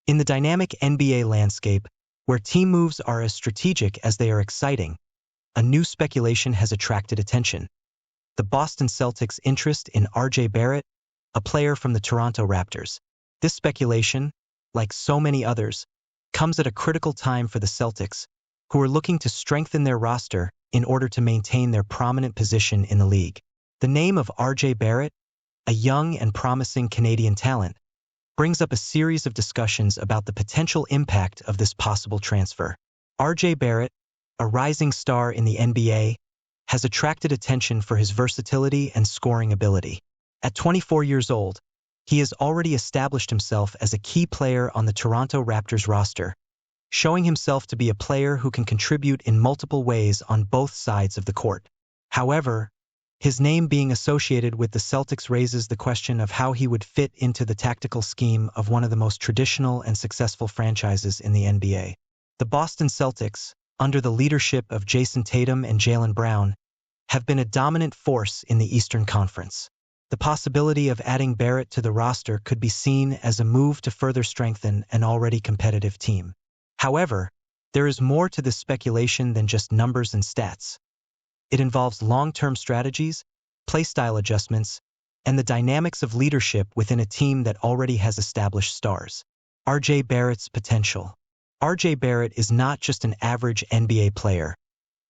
In the dynamic NBA landscape, where team moves are as strategic as they are exciting, a new speculation has attracted attention. The Boston Celtics' interest in R.J. Barrett, a player from the Toronto Raptors. This speculation, like so many others, comes at a critical time for the Celtics, who are looking to strengthen their roster in order to maintain their prominent position in the league. The name of R.J. Barrett, a young and promising Canadian talent, brings up a series of discussions about the potential impact of this possible transfer. R.J. Barrett, a rising star in the NBA, has attracted attention for his versatility and scoring ability. At 24 years old, he has already established himself as a key player on the Toronto Raptors roster, showing himself to be a player who can contribute in multiple ways on both sides of the court. However, his name being associated with the Celtics raises the question of how he would fit into the tactical scheme of one of the most traditional and successful franchises in the NBA. The Boston Celtics, under the leadership of Jason Tatum and Jaylen Brown, have been a dominant force in the Eastern Conference. The possibility of adding Barrett to the roster could be seen as a move to further strengthen an already competitive team. However, there is more to this speculation than just numbers and stats. It involves long-term strategies, play-style adjustments, and the dynamics of leadership within a team that already has established stars. R.J. Barrett's potential. R.J. Barrett is not just an average NBA player.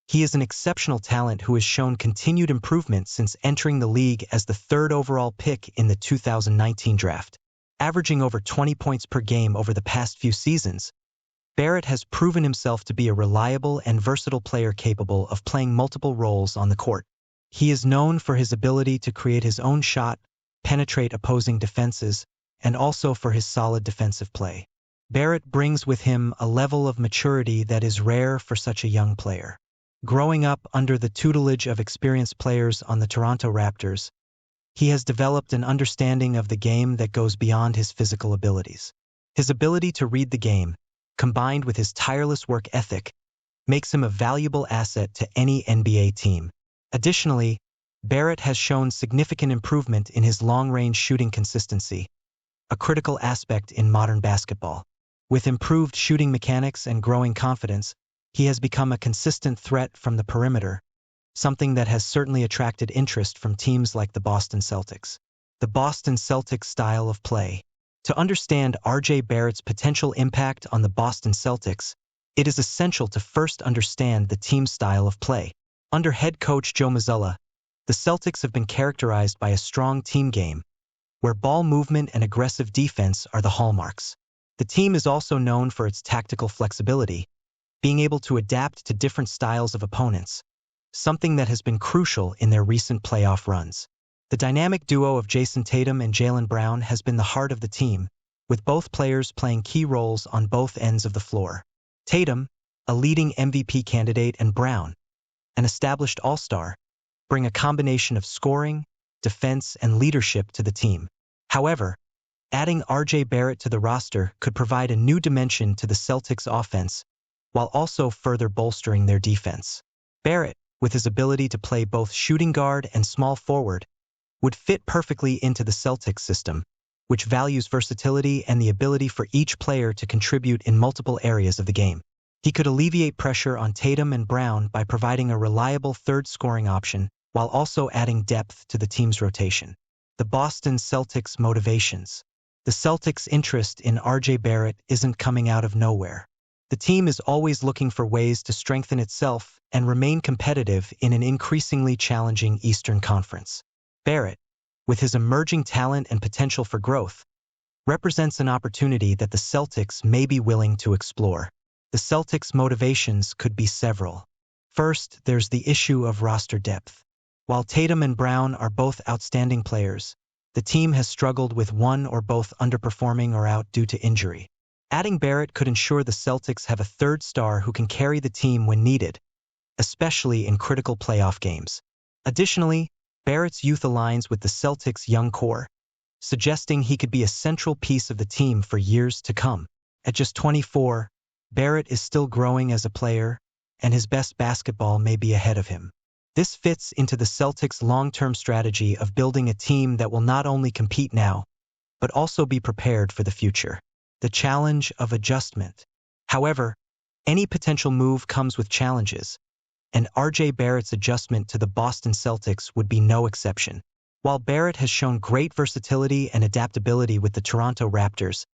He is an exceptional talent who has shown continued improvement since entering the league as the third overall pick in the 2019 draft. Averaging over 20 points per game over the past few seasons, Barrett has proven himself to be a reliable and versatile player capable of playing multiple roles on the court. He is known for his ability to create his own shot, penetrate opposing defenses, and also for his solid defensive play. Barrett brings with him a level of maturity that is rare for such a young player. Growing up under the tutelage of experienced players on the Toronto Raptors, he has developed an understanding of the game that goes beyond his physical abilities. His ability to read the game, combined with his tireless work ethic, makes him a valuable asset to any NBA team. Additionally, Barrett has shown significant improvement in his long-range shooting consistency, a critical aspect in modern basketball. With improved shooting mechanics and growing confidence, he has become a consistent threat from the perimeter, something that has certainly attracted interest from teams like the Boston Celtics. The Boston Celtics style of play. To understand R.J. Barrett's potential impact on the Boston Celtics, it is essential to first understand the team's style of play. Under head coach Joe Mazzulla, the Celtics have been characterized by a strong team game, where ball movement and aggressive defense are the hallmarks. The team is also known for its tactical flexibility, being able to adapt to different styles of opponents, something that has been crucial in their recent playoff runs. The dynamic duo of Jason Tatum and Jaylen Brown has been the heart of the team, with both players playing key roles on both ends of the floor. Tatum, a leading MVP candidate, and Brown, an established all-star, bring a combination of scoring, defense, and leadership to the team. However, adding R.J. Barrett to the roster could provide a new dimension to the Celtics' offense, while also further bolstering their defense. Barrett, with his ability to play both shooting guard and small forward, would fit perfectly into the Celtics system, which values versatility and the ability for each player to contribute in multiple areas of the game. He could alleviate pressure on Tatum and Brown by providing a reliable third scoring option, while also adding depth to the team's rotation. The Boston Celtics' motivations. The Celtics' interest in R.J. Barrett isn't coming out of nowhere. The team is always looking for ways to strengthen itself and remain competitive in an increasingly challenging Eastern Conference. Barrett, with his emerging talent and potential for growth, represents an opportunity that the Celtics may be willing to explore. The Celtics' motivations could be several. First, there's the issue of roster depth. While Tatum and Brown are both outstanding players, the team has struggled with one or both underperforming or out due to injury. Adding Barrett could ensure the Celtics have a third star who can carry the team when needed, especially in critical playoff games. Additionally, Barrett's youth aligns with the Celtics' young core, suggesting he could be a central piece of the team for years to come. At just 24, Barrett is still growing as a player, and his best basketball may be ahead of him. This fits into the Celtics' long-term strategy of building a team that will not only compete now, but also be prepared for the future. the challenge of adjustment. However, any potential move comes with challenges, and RJ Barrett's adjustment to the Boston Celtics would be no exception. While Barrett has shown great versatility and adaptability with the Toronto Raptors,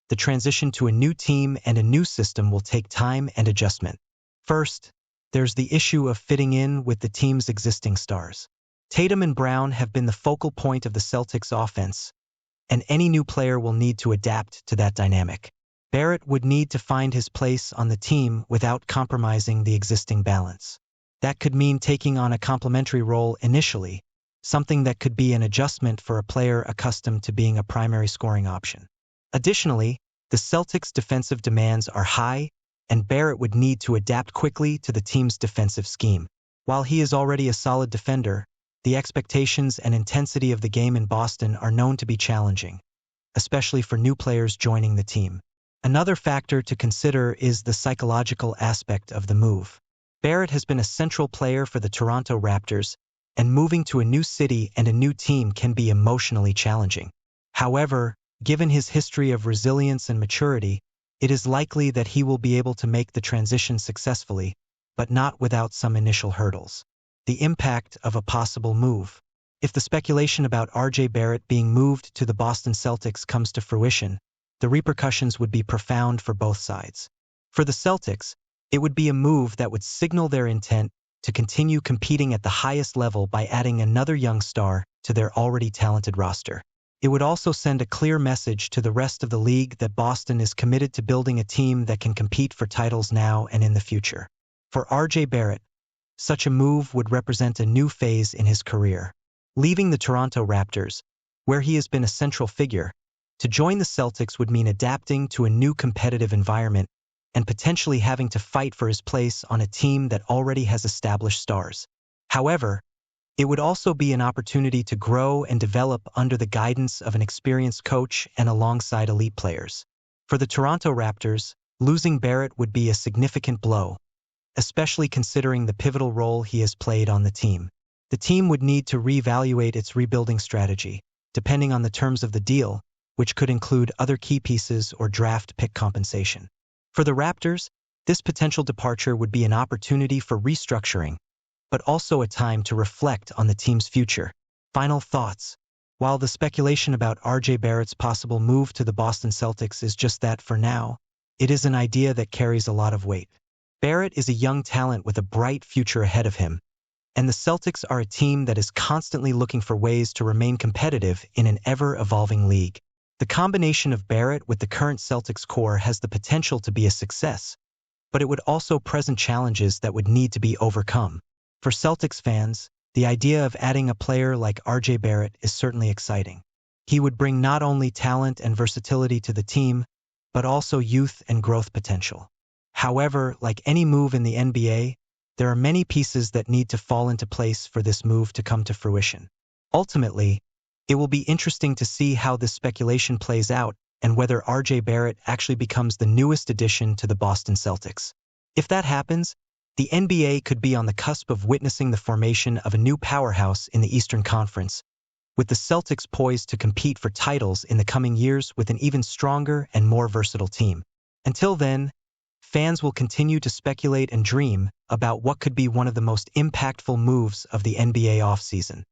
the transition to a new team and a new system will take time and adjustment. First, there's the issue of fitting in with the team's existing stars. Tatum and Brown have been the focal point of the Celtics offense, and any new player will need to adapt to that dynamic. Barrett would need to find his place on the team without compromising the existing balance. That could mean taking on a complementary role initially, something that could be an adjustment for a player accustomed to being a primary scoring option. Additionally, the Celtics' defensive demands are high, and Barrett would need to adapt quickly to the team's defensive scheme. While he is already a solid defender, the expectations and intensity of the game in Boston are known to be challenging, especially for new players joining the team. Another factor to consider is the psychological aspect of the move. Barrett has been a central player for the Toronto Raptors, and moving to a new city and a new team can be emotionally challenging. However, given his history of resilience and maturity, it is likely that he will be able to make the transition successfully, but not without some initial hurdles. The impact of a possible move. If the speculation about RJ Barrett being moved to the Boston Celtics comes to fruition, the repercussions would be profound for both sides. For the Celtics, it would be a move that would signal their intent to continue competing at the highest level by adding another young star to their already talented roster. It would also send a clear message to the rest of the league that Boston is committed to building a team that can compete for titles now and in the future. For RJ Barrett, such a move would represent a new phase in his career. Leaving the Toronto Raptors, where he has been a central figure, to join the Celtics would mean adapting to a new competitive environment and potentially having to fight for his place on a team that already has established stars. However, it would also be an opportunity to grow and develop under the guidance of an experienced coach and alongside elite players. For the Toronto Raptors, losing Barrett would be a significant blow, especially considering the pivotal role he has played on the team. The team would need to reevaluate its rebuilding strategy, depending on the terms of the deal, which could include other key pieces or draft pick compensation. For the Raptors, this potential departure would be an opportunity for restructuring, but also a time to reflect on the team's future. Final thoughts. While the speculation about RJ Barrett's possible move to the Boston Celtics is just that for now, it is an idea that carries a lot of weight. Barrett is a young talent with a bright future ahead of him, and the Celtics are a team that is constantly looking for ways to remain competitive in an ever-evolving league. The combination of Barrett with the current Celtics core has the potential to be a success, but it would also present challenges that would need to be overcome. For Celtics fans, the idea of adding a player like RJ Barrett is certainly exciting. He would bring not only talent and versatility to the team, but also youth and growth potential. However, like any move in the NBA, there are many pieces that need to fall into place for this move to come to fruition. Ultimately, it will be interesting to see how this speculation plays out and whether RJ Barrett actually becomes the newest addition to the Boston Celtics. If that happens, the NBA could be on the cusp of witnessing the formation of a new powerhouse in the Eastern Conference, with the Celtics poised to compete for titles in the coming years with an even stronger and more versatile team. Until then, fans will continue to speculate and dream about what could be one of the most impactful moves of the NBA offseason.